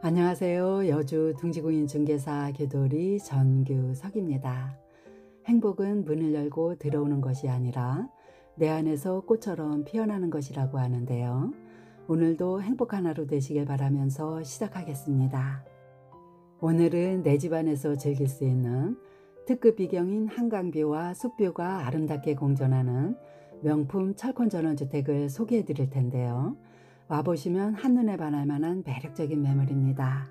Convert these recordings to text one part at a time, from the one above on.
안녕하세요. 여주 둥지구인 중개사 교돌이 전규석입니다. 행복은 문을 열고 들어오는 것이 아니라 내 안에서 꽃처럼 피어나는 것이라고 하는데요. 오늘도 행복한 하루 되시길 바라면서 시작하겠습니다. 오늘은 내 집안에서 즐길 수 있는 특급 비경인 한강뷰와 숲뷰가 아름답게 공존하는 명품 철권 전원주택을 소개해 드릴 텐데요. 와보시면 한눈에 반할 만한 매력적인 매물입니다.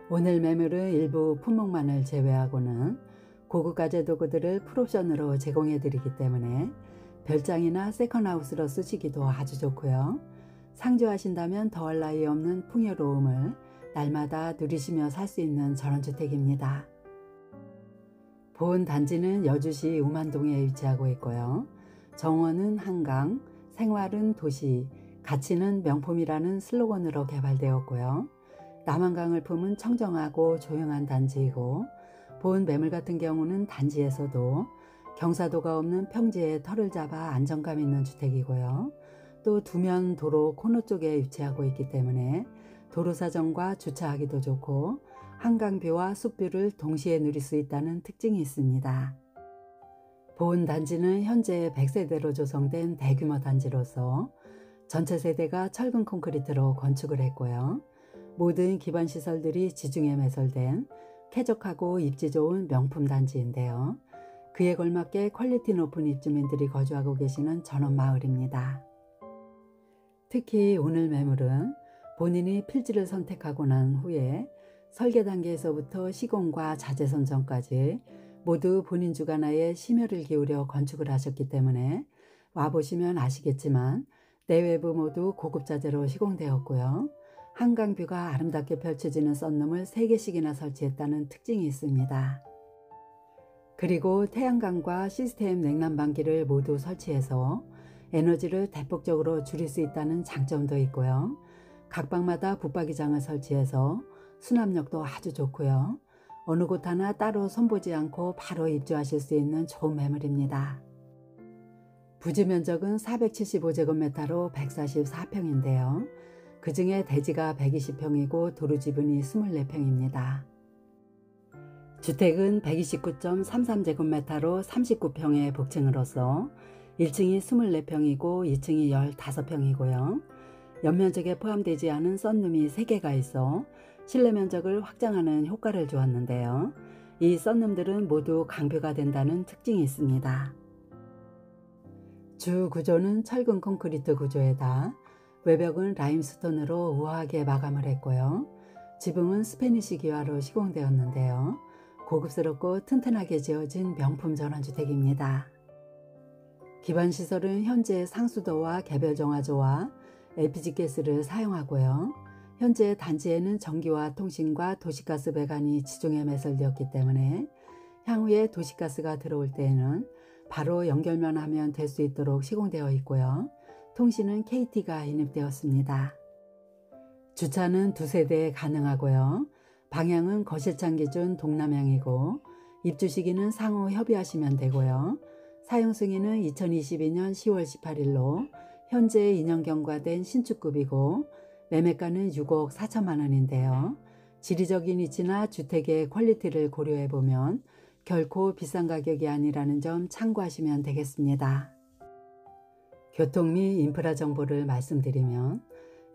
오늘 매물은 일부 품목만을 제외하고는 고급가재 도구들을 풀옵션으로 제공해 드리기 때문에 별장이나 세컨하우스로 쓰시기도 아주 좋고요. 상주하신다면 더할 나위 없는 풍요로움을 날마다 누리시며 살 수 있는 전원주택입니다. 본 단지는 여주시 우만동에 위치하고 있고요. 정원은 한강, 생활은 도시, 가치는 명품이라는 슬로건으로 개발되었고요. 남한강을 품은 청정하고 조용한 단지이고, 본 매물 같은 경우는 단지에서도 경사도가 없는 평지에 터를 잡아 안정감 있는 주택이고요. 또 두면 도로 코너 쪽에 위치하고 있기 때문에 도로 사정과 주차하기도 좋고 한강뷰와 숲뷰를 동시에 누릴 수 있다는 특징이 있습니다. 본 단지는 현재 100세대로 조성된 대규모 단지로서 전체 세대가 철근 콘크리트로 건축을 했고요. 모든 기반 시설들이 지중해 매설된 쾌적하고 입지 좋은 명품 단지인데요. 그에 걸맞게 퀄리티 높은 입주민들이 거주하고 계시는 전원마을입니다. 특히 오늘 매물은 본인이 필지를 선택하고 난 후에 설계 단계에서부터 시공과 자재 선정까지 모두 본인 주관하에 심혈을 기울여 건축을 하셨기 때문에 와보시면 아시겠지만 내외부 모두 고급 자재로 시공되었고요. 한강뷰가 아름답게 펼쳐지는 썬룸을 3개씩이나 설치했다는 특징이 있습니다. 그리고 태양광과 시스템 냉난방기를 모두 설치해서 에너지를 대폭적으로 줄일 수 있다는 장점도 있고요. 각 방마다 붙박이장을 설치해서 수납력도 아주 좋고요. 어느 곳 하나 따로 손보지 않고 바로 입주하실 수 있는 좋은 매물입니다. 부지 면적은 475제곱미터로 144평인데요. 그 중에 대지가 120평이고 도로 지분이 24평입니다. 주택은 129.33제곱미터로 39평의 복층으로서 1층이 24평이고 2층이 15평이고요. 연면적에 포함되지 않은 썬룸이 3개가 있어 실내 면적을 확장하는 효과를 주었는데요. 이 썬룸들은 모두 강뷰가 된다는 특징이 있습니다. 주 구조는 철근 콘크리트 구조에다 외벽은 라임스톤으로 우아하게 마감을 했고요. 지붕은 스페니시 기와로 시공되었는데요. 고급스럽고 튼튼하게 지어진 명품 전원주택입니다. 기반 시설은 현재 상수도와 개별 정화조와 LPG 가스를 사용하고요. 현재 단지에는 전기와 통신과 도시가스 배관이 지중해 매설되었기 때문에 향후에 도시가스가 들어올 때에는 바로 연결만 하면 될 수 있도록 시공되어 있고요. 통신은 KT가 인입되었습니다. 주차는 2세대 가능하고요. 방향은 거실창 기준 동남향이고 입주 시기는 상호 협의하시면 되고요. 사용 승인은 2022년 10월 18일로 현재 2년 경과된 신축급이고 매매가는 6억 4천만 원인데요. 지리적인 위치나 주택의 퀄리티를 고려해보면 결코 비싼 가격이 아니라는 점 참고하시면 되겠습니다. 교통 및 인프라 정보를 말씀드리면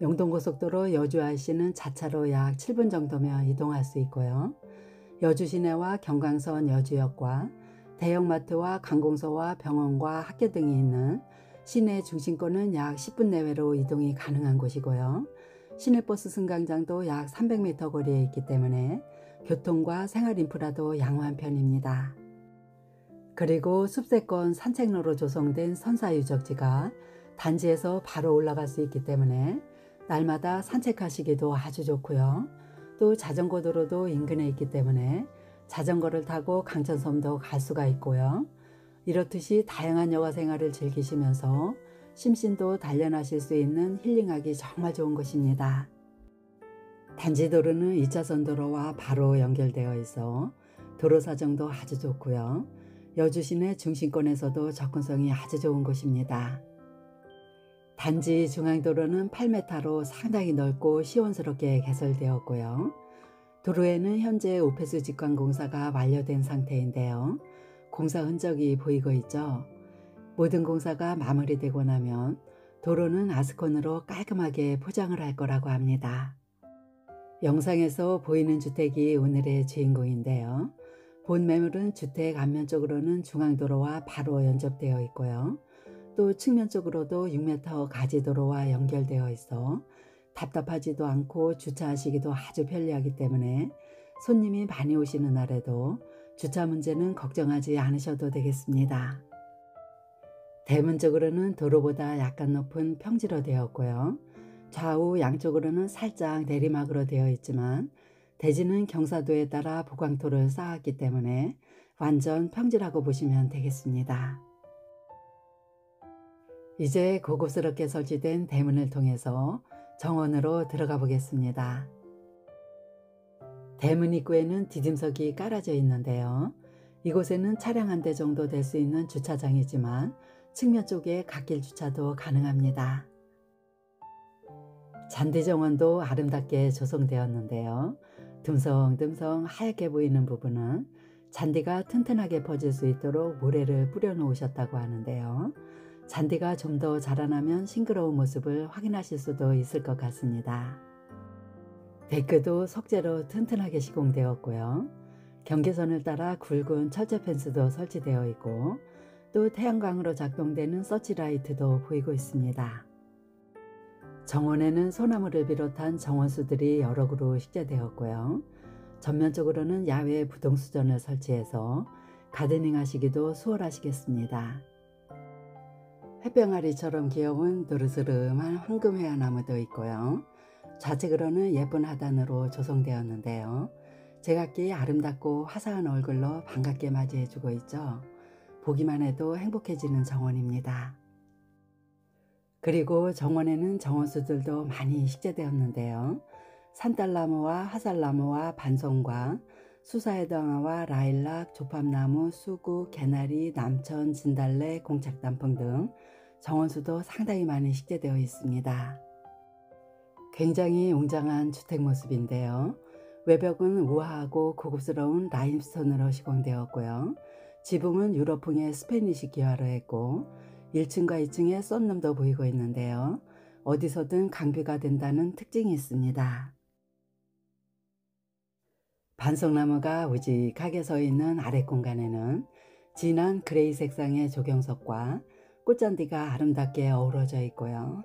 영동고속도로 여주-RC는 자차로 약 7분 정도면 이동할 수 있고요. 여주 시내와 경강선 여주역과 대형마트와 관공서와 병원과 학교 등이 있는 시내 중심권은 약 10분 내외로 이동이 가능한 곳이고요. 시내버스 승강장도 약 300m 거리에 있기 때문에 교통과 생활 인프라도 양호한 편입니다. 그리고 숲세권 산책로로 조성된 선사유적지가 단지에서 바로 올라갈 수 있기 때문에 날마다 산책하시기도 아주 좋고요. 또 자전거 도로도 인근에 있기 때문에 자전거를 타고 강천섬도 갈 수가 있고요. 이렇듯이 다양한 여가 생활을 즐기시면서 심신도 단련하실 수 있는 힐링하기 정말 좋은 곳입니다. 단지 도로는 2차선 도로와 바로 연결되어 있어 도로 사정도 아주 좋고요. 여주 시내 중심권에서도 접근성이 아주 좋은 곳입니다. 단지 중앙도로는 8m로 상당히 넓고 시원스럽게 개설되었고요. 도로에는 현재 오폐수 직관 공사가 완료된 상태인데요. 공사 흔적이 보이고 있죠. 모든 공사가 마무리되고 나면 도로는 아스콘으로 깔끔하게 포장을 할 거라고 합니다. 영상에서 보이는 주택이 오늘의 주인공인데요. 본 매물은 주택 앞면 쪽으로는 중앙도로와 바로 연접되어 있고요. 또 측면 쪽으로도 6m 가지도로와 연결되어 있어 답답하지도 않고 주차하시기도 아주 편리하기 때문에 손님이 많이 오시는 날에도 주차 문제는 걱정하지 않으셔도 되겠습니다. 대문 쪽으로는 도로보다 약간 높은 평지로 되었고요. 좌우 양쪽으로는 살짝 내리막으로 되어 있지만 대지는 경사도에 따라 보강토를 쌓았기 때문에 완전 평지라고 보시면 되겠습니다. 이제 고급스럽게 설치된 대문을 통해서 정원으로 들어가 보겠습니다. 대문 입구에는 디딤석이 깔아져 있는데요. 이곳에는 차량 한 대 정도 될 수 있는 주차장이지만 측면 쪽에 갓길 주차도 가능합니다. 잔디 정원도 아름답게 조성되었는데요. 듬성듬성 하얗게 보이는 부분은 잔디가 튼튼하게 퍼질 수 있도록 모래를 뿌려 놓으셨다고 하는데요. 잔디가 좀 더 자라나면 싱그러운 모습을 확인하실 수도 있을 것 같습니다. 데크도 석재로 튼튼하게 시공되었고요. 경계선을 따라 굵은 철제 펜스도 설치되어 있고 또 태양광으로 작동되는 서치라이트도 보이고 있습니다. 정원에는 소나무를 비롯한 정원수들이 여러 그루 식재되었고요. 전면적으로는 야외 부동수전을 설치해서 가드닝 하시기도 수월하시겠습니다. 햇병아리처럼 귀여운 노르스름한 황금회화나무도 있고요. 좌측으로는 예쁜 하단으로 조성되었는데요. 제각기 아름답고 화사한 얼굴로 반갑게 맞이해주고 있죠. 보기만 해도 행복해지는 정원입니다. 그리고 정원에는 정원수들도 많이 식재되었는데요. 산딸나무와 화살나무와 반송과 수사에덩아와 라일락, 조팝나무, 수국, 개나리, 남천, 진달래, 공책단풍 등 정원수도 상당히 많이 식재되어 있습니다. 굉장히 웅장한 주택 모습인데요. 외벽은 우아하고 고급스러운 라임스톤으로 시공되었고요. 지붕은 유럽풍의 스페니시 기와로 했고 1층과 2층에 썬룸도 보이고 있는데요. 어디서든 강뷰가 된다는 특징이 있습니다. 반송나무가 우직하게 서 있는 아랫 공간에는 진한 그레이 색상의 조경석과 꽃잔디가 아름답게 어우러져 있고요.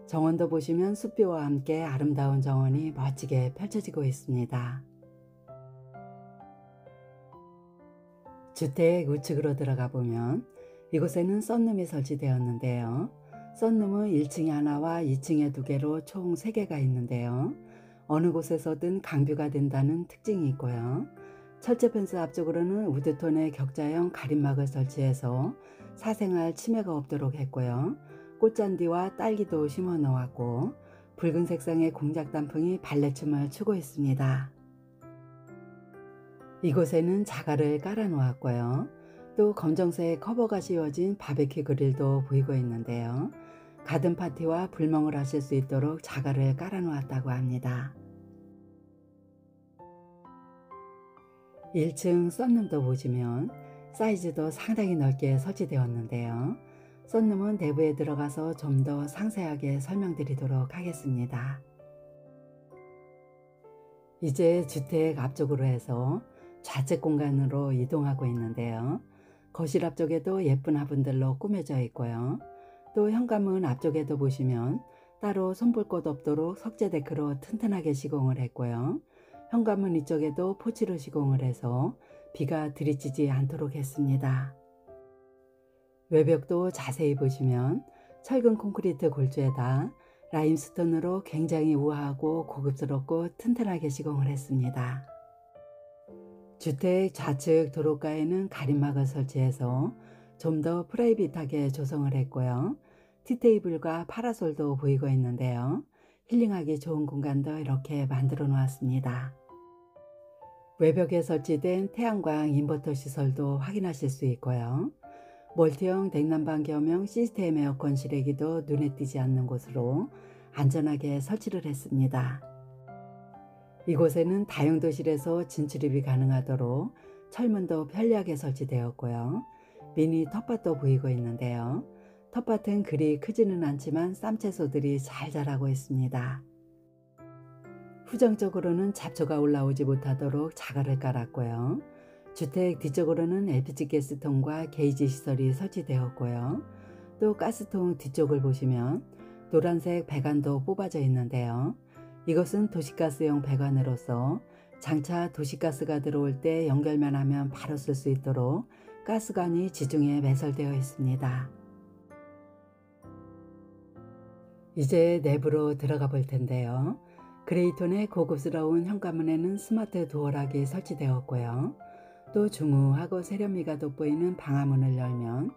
정원도 보시면 숲뷰와 함께 아름다운 정원이 멋지게 펼쳐지고 있습니다. 주택 우측으로 들어가 보면 이곳에는 썬룸이 설치되었는데요. 썬룸은 1층에 하나와 2층에 2개로 총 3개가 있는데요. 어느 곳에서든 강뷰가 된다는 특징이 있고요. 철제 펜스 앞쪽으로는 우드톤의 격자형 가림막을 설치해서 사생활 침해가 없도록 했고요. 꽃잔디와 딸기도 심어 놓았고 붉은 색상의 공작 단풍이 발레춤을 추고 있습니다. 이곳에는 자갈을 깔아 놓았고요. 또 검정색 커버가 씌워진 바베큐 그릴도 보이고 있는데요. 가든 파티와 불멍을 하실 수 있도록 자갈을 깔아 놓았다고 합니다. 1층 썬룸도 보시면 사이즈도 상당히 넓게 설치되었는데요. 썬룸은 내부에 들어가서 좀 더 상세하게 설명드리도록 하겠습니다. 이제 주택 앞쪽으로 해서 좌측 공간으로 이동하고 있는데요. 거실 앞쪽에도 예쁜 화분들로 꾸며져 있고요. 또 현관문 앞쪽에도 보시면 따로 손볼 곳 없도록 석재 데크로 튼튼하게 시공을 했고요. 현관문 이쪽에도 포치로 시공을 해서 비가 들이치지 않도록 했습니다. 외벽도 자세히 보시면 철근 콘크리트 골조에다 라임스톤으로 굉장히 우아하고 고급스럽고 튼튼하게 시공을 했습니다. 주택 좌측 도로가에는 가림막을 설치해서 좀 더 프라이빗하게 조성을 했고요. 티테이블과 파라솔도 보이고 있는데요. 힐링하기 좋은 공간도 이렇게 만들어 놓았습니다. 외벽에 설치된 태양광 인버터 시설도 확인하실 수 있고요. 멀티형 냉난방 겸용 시스템 에어컨 실외기도 눈에 띄지 않는 곳으로 안전하게 설치를 했습니다. 이곳에는 다용도실에서 진출입이 가능하도록 철문도 편리하게 설치되었고요. 미니 텃밭도 보이고 있는데요. 텃밭은 그리 크지는 않지만 쌈채소들이 잘 자라고 있습니다. 후정적으로는 잡초가 올라오지 못하도록 자갈을 깔았고요. 주택 뒤쪽으로는 LPG 가스통과 게이지 시설이 설치되었고요. 또 가스통 뒤쪽을 보시면 노란색 배관도 뽑아져 있는데요. 이것은 도시가스용 배관으로서 장차 도시가스가 들어올 때 연결만 하면 바로 쓸 수 있도록 가스관이 지중해 매설되어 있습니다. 이제 내부로 들어가 볼 텐데요. 그레이톤의 고급스러운 현관문에는 스마트 도어락이 설치되었고요. 또 중후하고 세련미가 돋보이는 방화문을 열면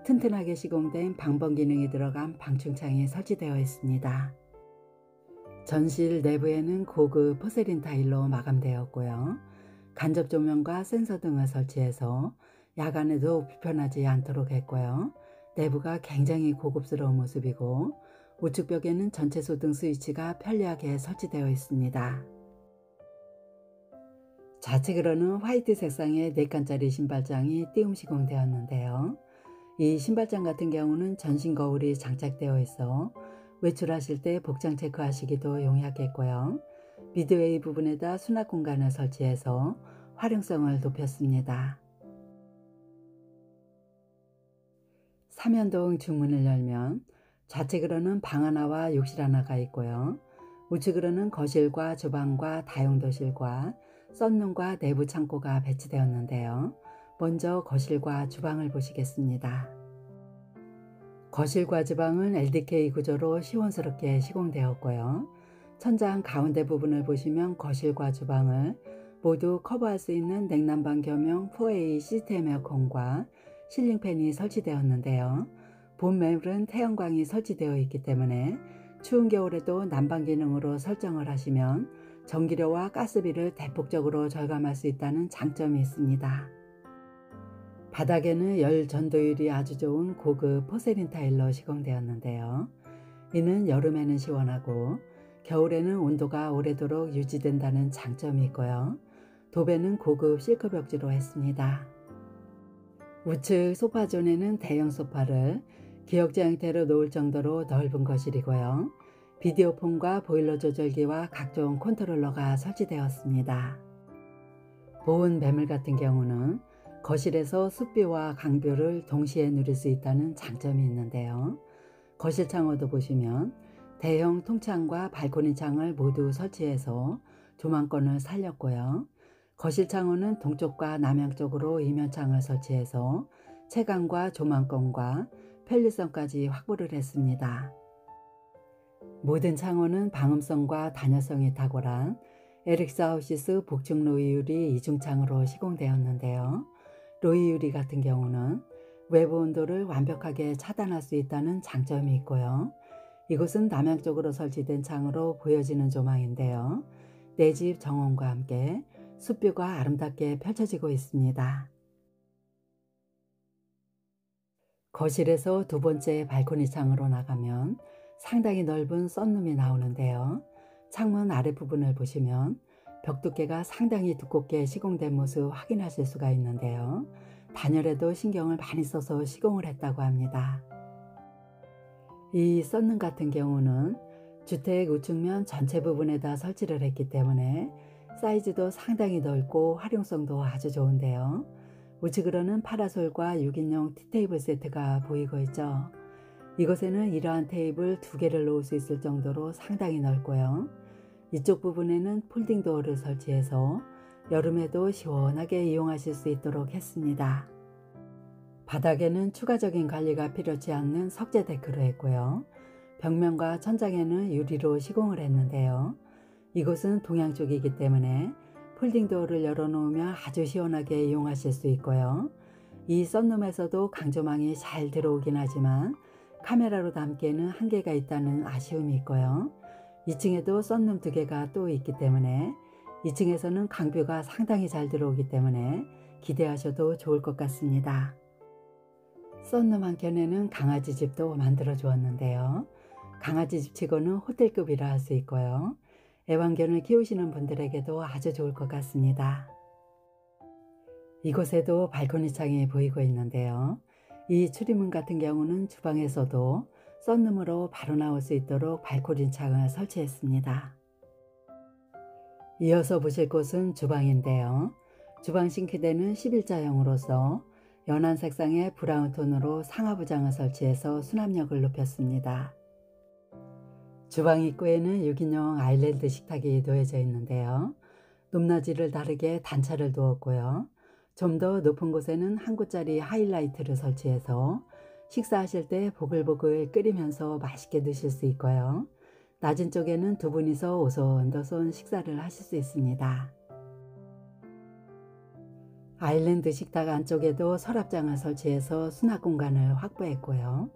튼튼하게 시공된 방범 기능이 들어간 방충창이 설치되어 있습니다. 전실 내부에는 고급 포세린 타일로 마감되었고요. 간접 조명과 센서 등을 설치해서 야간에도 불편하지 않도록 했고요. 내부가 굉장히 고급스러운 모습이고 우측 벽에는 전체 소등 스위치가 편리하게 설치되어 있습니다. 좌측으로는 화이트 색상의 4칸짜리 신발장이 띄움 시공되었는데요. 이 신발장 같은 경우는 전신 거울이 장착되어 있어 외출하실 때 복장 체크하시기도 용이하겠고요. 미드웨이 부분에다 수납 공간을 설치해서 활용성을 높였습니다. 삼연동 중문을 열면 좌측으로는 방 하나와 욕실 하나가 있고요. 우측으로는 거실과 주방과 다용도실과 썬룸과 내부 창고가 배치되었는데요. 먼저 거실과 주방을 보시겠습니다. 거실과 주방은 LDK 구조로 시원스럽게 시공되었고요. 천장 가운데 부분을 보시면 거실과 주방을 모두 커버할 수 있는 냉난방 겸용 4A 시스템 에어컨과 실링팬이 설치되었는데요. 봄매물은 태양광이 설치되어 있기 때문에 추운 겨울에도 난방 기능으로 설정을 하시면 전기료와 가스비를 대폭적으로 절감할 수 있다는 장점이 있습니다. 바닥에는 열 전도율이 아주 좋은 고급 포세린 타일로 시공되었는데요. 이는 여름에는 시원하고 겨울에는 온도가 오래도록 유지된다는 장점이 있고요. 도배는 고급 실크 벽지로 했습니다. 우측 소파존에는 대형 소파를 기역자 형태로 놓을 정도로 넓은 거실이고요. 비디오폰과 보일러 조절기와 각종 컨트롤러가 설치되었습니다. 보온 매물 같은 경우는 거실에서 습뷰와 강뷰를 동시에 누릴 수 있다는 장점이 있는데요. 거실 창호도 보시면 대형 통창과 발코니 창을 모두 설치해서 조망권을 살렸고요. 거실 창호는 동쪽과 남향 쪽으로 이면창을 설치해서 채광과 조망권과 편리성까지 확보를 했습니다. 모든 창호는 방음성과 단열성이 탁월한 에릭스하우시스 복층 로이유리 이중창으로 시공되었는데요. 로이유리 같은 경우는 외부 온도를 완벽하게 차단할 수 있다는 장점이 있고요. 이곳은 남향 쪽으로 설치된 창으로 보여지는 조망인데요. 내 집 정원과 함께 숲뷰가 아름답게 펼쳐지고 있습니다. 거실에서 두 번째 발코니 창으로 나가면 상당히 넓은 썬룸이 나오는데요. 창문 아랫부분을 보시면 벽 두께가 상당히 두껍게 시공된 모습 확인하실 수가 있는데요. 단열에도 신경을 많이 써서 시공을 했다고 합니다. 이 썬룸 같은 경우는 주택 우측면 전체 부분에다 설치를 했기 때문에 사이즈도 상당히 넓고 활용성도 아주 좋은데요. 우측으로는 파라솔과 6인용 티테이블 세트가 보이고 있죠. 이곳에는 이러한 테이블 2개를 놓을 수 있을 정도로 상당히 넓고요. 이쪽 부분에는 폴딩 도어를 설치해서 여름에도 시원하게 이용하실 수 있도록 했습니다. 바닥에는 추가적인 관리가 필요치 않는 석재 데크로 했고요. 벽면과 천장에는 유리로 시공을 했는데요. 이곳은 동양 쪽이기 때문에 폴딩 도어를 열어놓으면 아주 시원하게 이용하실 수 있고요. 이 썬룸에서도 강조망이 잘 들어오긴 하지만 카메라로 담기에는 한계가 있다는 아쉬움이 있고요. 2층에도 썬룸 2개가 또 있기 때문에 2층에서는 강뷰가 상당히 잘 들어오기 때문에 기대하셔도 좋을 것 같습니다. 썬룸 한켠에는 강아지 집도 만들어 주었는데요. 강아지 집치고는 호텔급이라 할 수 있고요. 애완견을 키우시는 분들에게도 아주 좋을 것 같습니다. 이곳에도 발코니 창이 보이고 있는데요. 이 출입문 같은 경우는 주방에서도 썬룸으로 바로 나올 수 있도록 발코니 창을 설치했습니다. 이어서 보실 곳은 주방인데요. 주방 싱크대는 11자형으로서 연한 색상의 브라운 톤으로 상하부장을 설치해서 수납력을 높였습니다. 주방 입구에는 6인용 아일랜드 식탁이 놓여져 있는데요. 높낮이를 다르게 단차를 두었고요. 좀 더 높은 곳에는 한 곳짜리 하이라이트를 설치해서 식사하실 때 보글보글 끓이면서 맛있게 드실 수 있고요. 낮은 쪽에는 두 분이서 오손도손 식사를 하실 수 있습니다. 아일랜드 식탁 안쪽에도 서랍장을 설치해서 수납 공간을 확보했고요.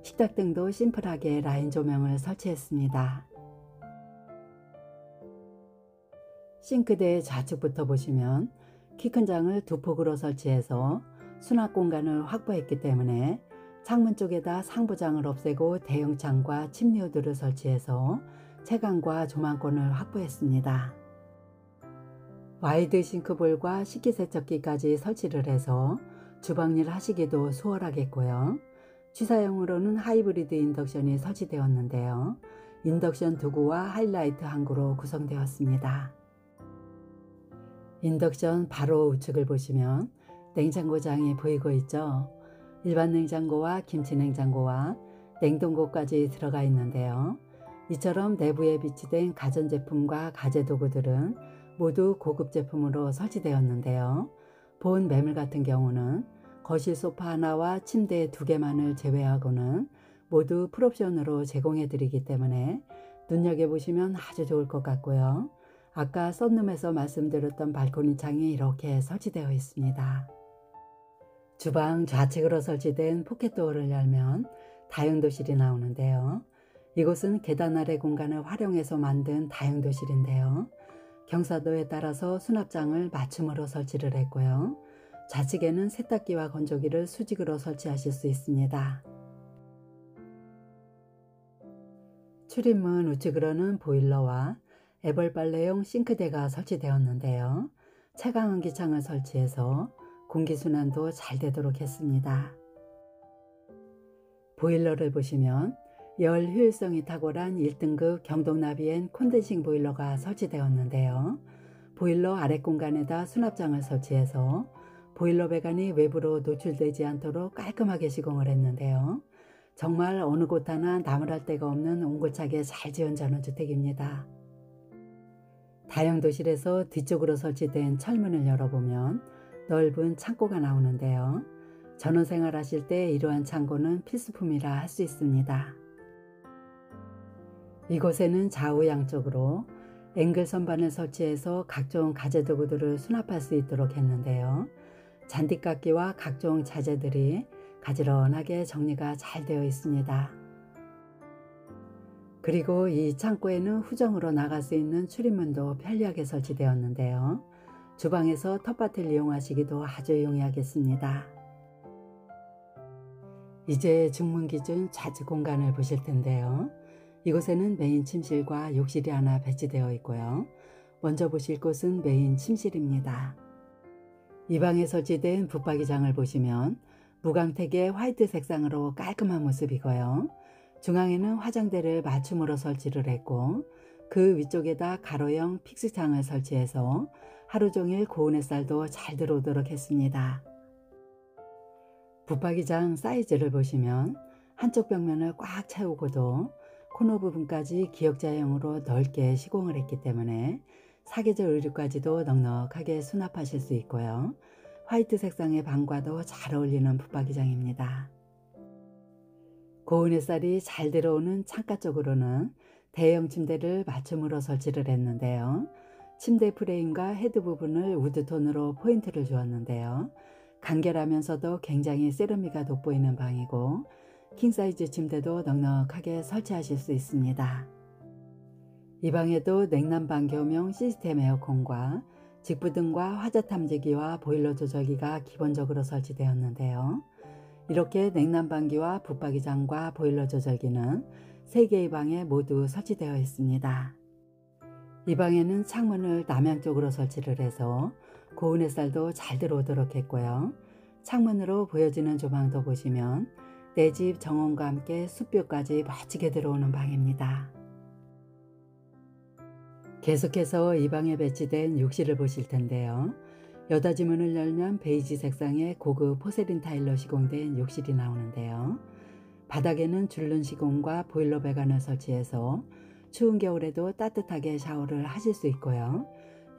식탁 등도 심플하게 라인 조명을 설치했습니다. 싱크대 좌측부터 보시면 키 큰 장을 두 폭으로 설치해서 수납 공간을 확보했기 때문에 창문 쪽에다 상부장을 없애고 대형 창과 침리호드를 설치해서 채광과 조망권을 확보했습니다. 와이드 싱크볼과 식기세척기까지 설치를 해서 주방일 하시기도 수월하겠고요. 취사용으로는 하이브리드 인덕션이 설치되었는데요. 인덕션 도구와 하이라이트 항구로 구성되었습니다. 인덕션 바로 우측을 보시면 냉장고장이 보이고 있죠. 일반 냉장고와 김치 냉장고와 냉동고까지 들어가 있는데요. 이처럼 내부에 비치된 가전제품과 가재도구들은 모두 고급 제품으로 설치되었는데요. 본 매물 같은 경우는 거실 소파 하나와 침대 2개만을 제외하고는 모두 풀옵션으로 제공해 드리기 때문에 눈여겨보시면 아주 좋을 것 같고요. 아까 썬룸에서 말씀드렸던 발코니 창이 이렇게 설치되어 있습니다. 주방 좌측으로 설치된 포켓도어를 열면 다용도실이 나오는데요. 이곳은 계단 아래 공간을 활용해서 만든 다용도실인데요. 경사도에 따라서 수납장을 맞춤으로 설치를 했고요. 좌측에는 세탁기와 건조기를 수직으로 설치하실 수 있습니다. 출입문 우측으로는 보일러와 애벌 빨래용 싱크대가 설치되었는데요. 채광환기 창을 설치해서 공기순환도 잘 되도록 했습니다. 보일러를 보시면 열 효율성이 탁월한 1등급 경동나비엔 콘덴싱 보일러가 설치되었는데요. 보일러 아래 공간에다 수납장을 설치해서 보일러 배관이 외부로 노출되지 않도록 깔끔하게 시공을 했는데요. 정말 어느 곳 하나 나무랄 데가 없는 옹고차게 잘 지은 전원주택입니다. 다용도실에서 뒤쪽으로 설치된 철문을 열어보면 넓은 창고가 나오는데요. 전원생활 하실 때 이러한 창고는 필수품이라 할 수 있습니다. 이곳에는 좌우 양쪽으로 앵글 선반을 설치해서 각종 가재도구들을 수납할 수 있도록 했는데요. 잔디깎기와 각종 자재들이 가지런하게 정리가 잘 되어 있습니다. 그리고 이 창고에는 후정으로 나갈 수 있는 출입문도 편리하게 설치되었는데요. 주방에서 텃밭을 이용하시기도 아주 용이하겠습니다. 이제 중문 기준 좌측 공간을 보실 텐데요. 이곳에는 메인 침실과 욕실이 하나 배치되어 있고요. 먼저 보실 곳은 메인 침실입니다. 이 방에 설치된 붙박이장을 보시면 무광택의 화이트 색상으로 깔끔한 모습이고요. 중앙에는 화장대를 맞춤으로 설치를 했고 그 위쪽에다 가로형 픽스창을 설치해서 하루 종일 고운 햇살도 잘 들어오도록 했습니다. 붙박이장 사이즈를 보시면 한쪽 벽면을 꽉 채우고도 코너 부분까지 기역자형으로 넓게 시공을 했기 때문에 사계절 의류까지도 넉넉하게 수납하실 수 있고요. 화이트 색상의 방과도 잘 어울리는 붙박이장입니다. 고운 햇살이 잘 들어오는 창가 쪽으로는 대형 침대를 맞춤으로 설치를 했는데요. 침대 프레임과 헤드 부분을 우드톤으로 포인트를 주었는데요. 간결하면서도 굉장히 세련미가 돋보이는 방이고 킹사이즈 침대도 넉넉하게 설치하실 수 있습니다. 이 방에도 냉난방 겸용 시스템 에어컨과 직부등과 화재 탐지기와 보일러 조절기가 기본적으로 설치되었는데요. 이렇게 냉난방기와 붙박이장과 보일러 조절기는 3개의 방에 모두 설치되어 있습니다. 이 방에는 창문을 남향 쪽으로 설치를 해서 고운 햇살도 잘 들어오도록 했고요. 창문으로 보여지는 조망도 보시면 내 집 정원과 함께 숲뷰까지 멋지게 들어오는 방입니다. 계속해서 이 방에 배치된 욕실을 보실 텐데요. 여닫이 문을 열면 베이지 색상의 고급 포세린 타일로 시공된 욕실이 나오는데요. 바닥에는 줄눈 시공과 보일러 배관을 설치해서 추운 겨울에도 따뜻하게 샤워를 하실 수 있고요.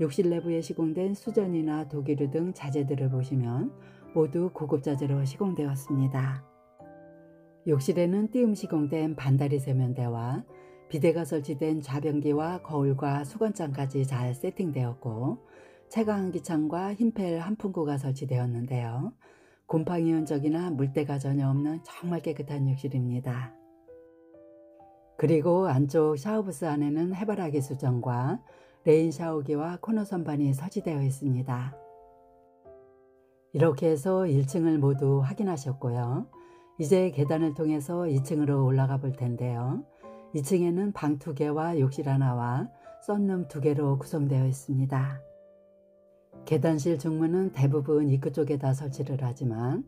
욕실 내부에 시공된 수전이나 도기류 등 자재들을 보시면 모두 고급 자재로 시공되었습니다. 욕실에는 띄움 시공된 반다리 세면대와 비데가 설치된 좌변기와 거울과 수건장까지 잘 세팅되었고, 채광기창과 흰펠 한풍구가 설치되었는데요. 곰팡이 흔적이나 물때가 전혀 없는 정말 깨끗한 욕실입니다. 그리고 안쪽 샤워부스 안에는 해바라기 수전과 레인 샤워기와 코너 선반이 설치되어 있습니다. 이렇게 해서 1층을 모두 확인하셨고요. 이제 계단을 통해서 2층으로 올라가 볼 텐데요. 2층에는 방 2개와 욕실 하나와 썬룸 2개로 구성되어 있습니다. 계단실 중문은 대부분 입구 쪽에다 설치를 하지만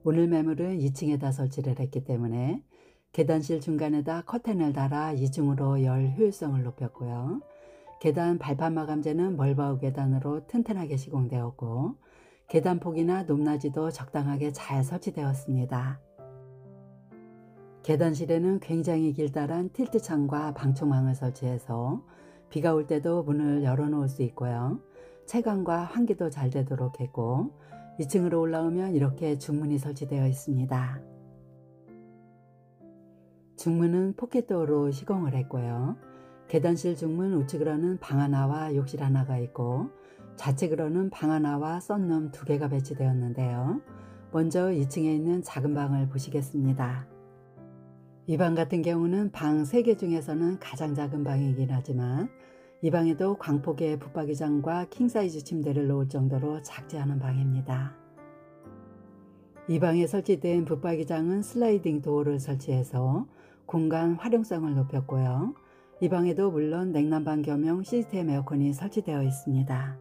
오늘 매물은 2층에다 설치를 했기 때문에 계단실 중간에다 커튼을 달아 2층으로 열 효율성을 높였고요. 계단 발판 마감재는 멀바우 계단으로 튼튼하게 시공되었고, 계단 폭이나 높낮이도 적당하게 잘 설치되었습니다. 계단실에는 굉장히 길다란 틸트 창과 방충망을 설치해서 비가 올 때도 문을 열어놓을 수 있고요. 채광과 환기도 잘 되도록 했고, 2층으로 올라오면 이렇게 중문이 설치되어 있습니다. 중문은 포켓도어로 시공을 했고요. 계단실 중문 우측으로는 방 하나와 욕실 하나가 있고, 좌측으로는 방 하나와 썬룸 2개가 배치되었는데요. 먼저 2층에 있는 작은 방을 보시겠습니다. 이 방 같은 경우는 방 3개 중에서는 가장 작은 방이긴 하지만 이 방에도 광폭의 붙박이장과 킹사이즈 침대를 놓을 정도로 작지 않은 방입니다. 이 방에 설치된 붙박이장은 슬라이딩 도어를 설치해서 공간 활용성을 높였고요. 이 방에도 물론 냉난방 겸용 시스템 에어컨이 설치되어 있습니다.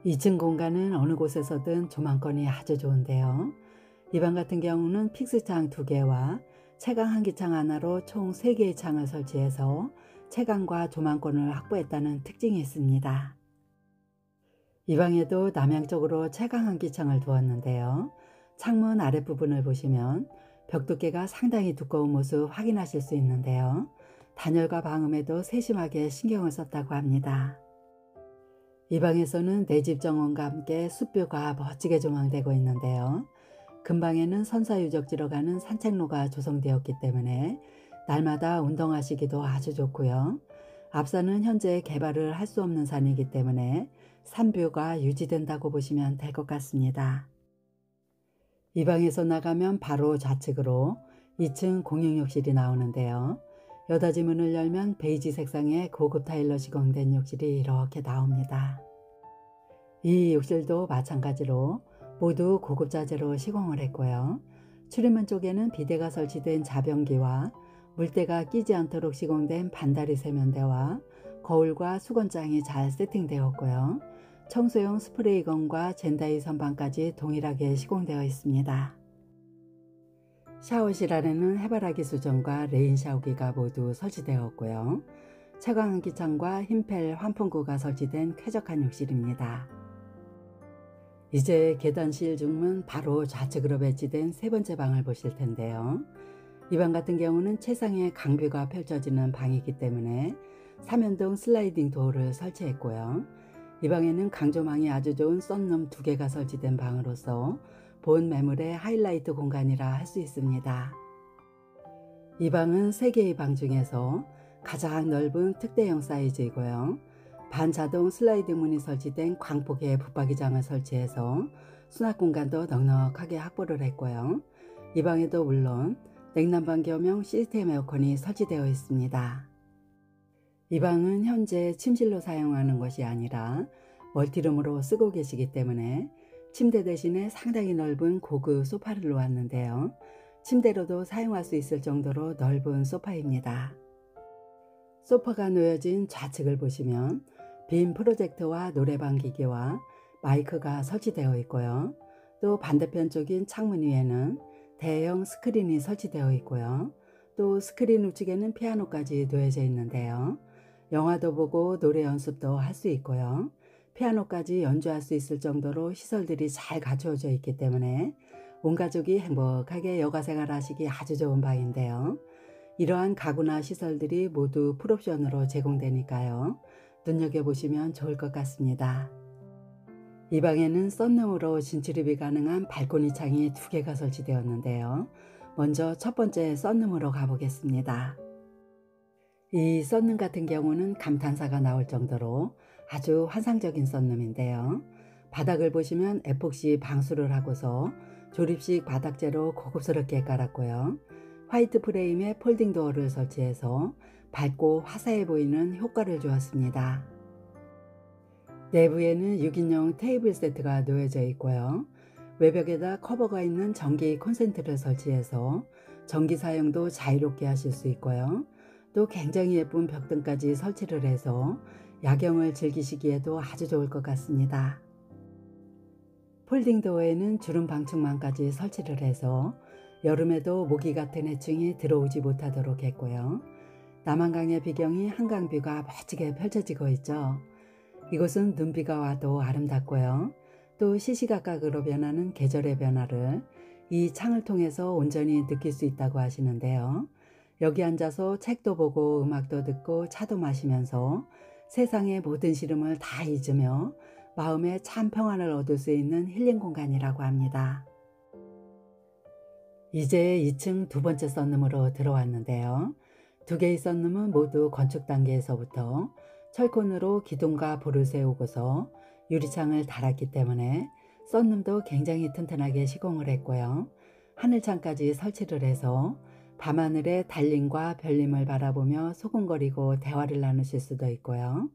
2층 공간은 어느 곳에서든 조망권이 아주 좋은데요. 이 방 같은 경우는 픽스창 2개와 채광 한기창 하나로 총 3개의 창을 설치해서 채광과 조망권을 확보했다는 특징이 있습니다. 이 방에도 남향 쪽으로 채광 한기창을 두었는데요. 창문 아랫부분을 보시면 벽 두께가 상당히 두꺼운 모습 확인하실 수 있는데요. 단열과 방음에도 세심하게 신경을 썼다고 합니다. 이 방에서는 내 집 정원과 함께 숲뷰가 멋지게 조망되고 있는데요. 근방에는 선사유적지로 가는 산책로가 조성되었기 때문에 날마다 운동하시기도 아주 좋고요. 앞산은 현재 개발을 할 수 없는 산이기 때문에 산뷰가 유지된다고 보시면 될 것 같습니다. 이 방에서 나가면 바로 좌측으로 2층 공용욕실이 나오는데요. 여닫이 문을 열면 베이지 색상의 고급 타일로 시공된 욕실이 이렇게 나옵니다. 이 욕실도 마찬가지로 모두 고급 자재로 시공을 했고요. 출입문 쪽에는 비데가 설치된 자변기와 물때가 끼지 않도록 시공된 반다리 세면대와 거울과 수건장이 잘 세팅되었고요. 청소용 스프레이건과 젠다이 선반까지 동일하게 시공되어 있습니다. 샤워실 안에는 해바라기 수전과 레인 샤워기가 모두 설치되었고요. 채광한기창과 흰펠 환풍구가 설치된 쾌적한 욕실입니다. 이제 계단실 중문 바로 좌측으로 배치된 3번째 방을 보실 텐데요. 이 방 같은 경우는 최상의 강뷰가 펼쳐지는 방이기 때문에 3연동 슬라이딩 도어를 설치했고요. 이 방에는 강조망이 아주 좋은 썬룸 2개가 설치된 방으로서 본 매물의 하이라이트 공간이라 할 수 있습니다. 이 방은 3개의 방 중에서 가장 넓은 특대형 사이즈이고요. 반자동 슬라이딩 문이 설치된 광폭의 붙박이장을 설치해서 수납 공간도 넉넉하게 확보를 했고요. 이 방에도 물론 냉난방 겸용 시스템 에어컨이 설치되어 있습니다. 이 방은 현재 침실로 사용하는 것이 아니라 멀티룸으로 쓰고 계시기 때문에 침대 대신에 상당히 넓은 고급 소파를 놓았는데요. 침대로도 사용할 수 있을 정도로 넓은 소파입니다. 소파가 놓여진 좌측을 보시면 빔 프로젝터와 노래방 기기와 마이크가 설치되어 있고요. 또 반대편 쪽인 창문 위에는 대형 스크린이 설치되어 있고요. 또 스크린 우측에는 피아노까지 놓여져 있는데요. 영화도 보고 노래 연습도 할 수 있고요. 피아노까지 연주할 수 있을 정도로 시설들이 잘 갖추어져 있기 때문에 온 가족이 행복하게 여가 생활하시기 아주 좋은 방인데요. 이러한 가구나 시설들이 모두 풀옵션으로 제공되니까요. 눈여겨보시면 좋을 것 같습니다. 이 방에는 썬룸으로 진출입이 가능한 발코니 창이 2개가 설치되었는데요. 먼저 첫 번째 썬룸으로 가보겠습니다. 이 썬룸 같은 경우는 감탄사가 나올 정도로 아주 환상적인 썬룸인데요. 바닥을 보시면 에폭시 방수를 하고서 조립식 바닥재로 고급스럽게 깔았고요. 화이트 프레임에 폴딩 도어를 설치해서 밝고 화사해 보이는 효과를 주었습니다. 내부에는 6인용 테이블 세트가 놓여져 있고요. 외벽에다 커버가 있는 전기 콘센트를 설치해서 전기 사용도 자유롭게 하실 수 있고요. 또 굉장히 예쁜 벽등까지 설치를 해서 야경을 즐기시기에도 아주 좋을 것 같습니다. 폴딩 도어에는 주름 방충망까지 설치를 해서 여름에도 모기 같은 해충이 들어오지 못하도록 했고요. 남한강의 비경이 한강뷰가 멋지게 펼쳐지고 있죠. 이곳은 눈비가 와도 아름답고요. 또 시시각각으로 변하는 계절의 변화를 이 창을 통해서 온전히 느낄 수 있다고 하시는데요. 여기 앉아서 책도 보고 음악도 듣고 차도 마시면서 세상의 모든 시름을 다 잊으며 마음에 참 평안을 얻을 수 있는 힐링 공간이라고 합니다. 이제 2층 두 번째 썬룸으로 들어왔는데요. 2개의 썬룸은 모두 건축 단계에서부터 철콘으로 기둥과 볼을 세우고서 유리창을 달았기 때문에 썬룸도 굉장히 튼튼하게 시공을 했고요. 하늘창까지 설치를 해서 밤하늘의 달림과 별림을 바라보며 소곤거리고 대화를 나누실 수도 있고요.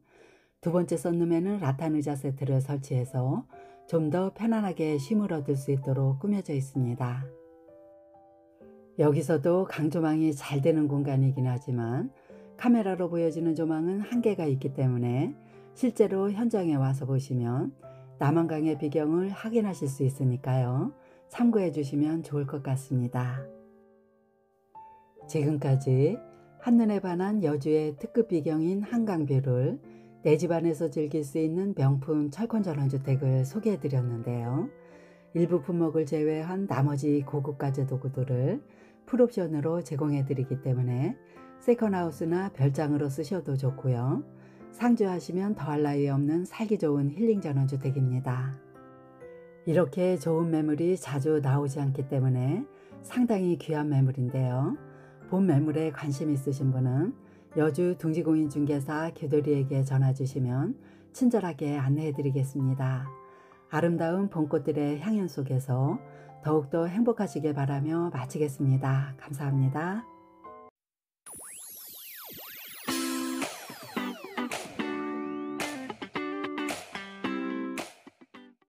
두 번째 썬룸에는 라탄 의자 세트를 설치해서 좀 더 편안하게 쉼을 얻을 수 있도록 꾸며져 있습니다. 여기서도 강조망이 잘 되는 공간이긴 하지만 카메라로 보여지는 조망은 한계가 있기 때문에 실제로 현장에 와서 보시면 남한강의 비경을 확인하실 수 있으니까요. 참고해 주시면 좋을 것 같습니다. 지금까지 한눈에 반한 여주의 특급 비경인 한강뷰를 내 집 안에서 즐길 수 있는 명품 철권 전원주택을 소개해 드렸는데요. 일부 품목을 제외한 나머지 고급가재 도구들을 풀옵션으로 제공해 드리기 때문에 세컨하우스나 별장으로 쓰셔도 좋고요. 상주하시면 더할 나위 없는 살기 좋은 힐링 전원주택입니다. 이렇게 좋은 매물이 자주 나오지 않기 때문에 상당히 귀한 매물인데요. 본 매물에 관심 있으신 분은 여주 둥지공인중개사 교도리에게 전화 주시면 친절하게 안내해 드리겠습니다. 아름다운 봄꽃들의 향연 속에서 더욱더 행복하시길 바라며 마치겠습니다. 감사합니다.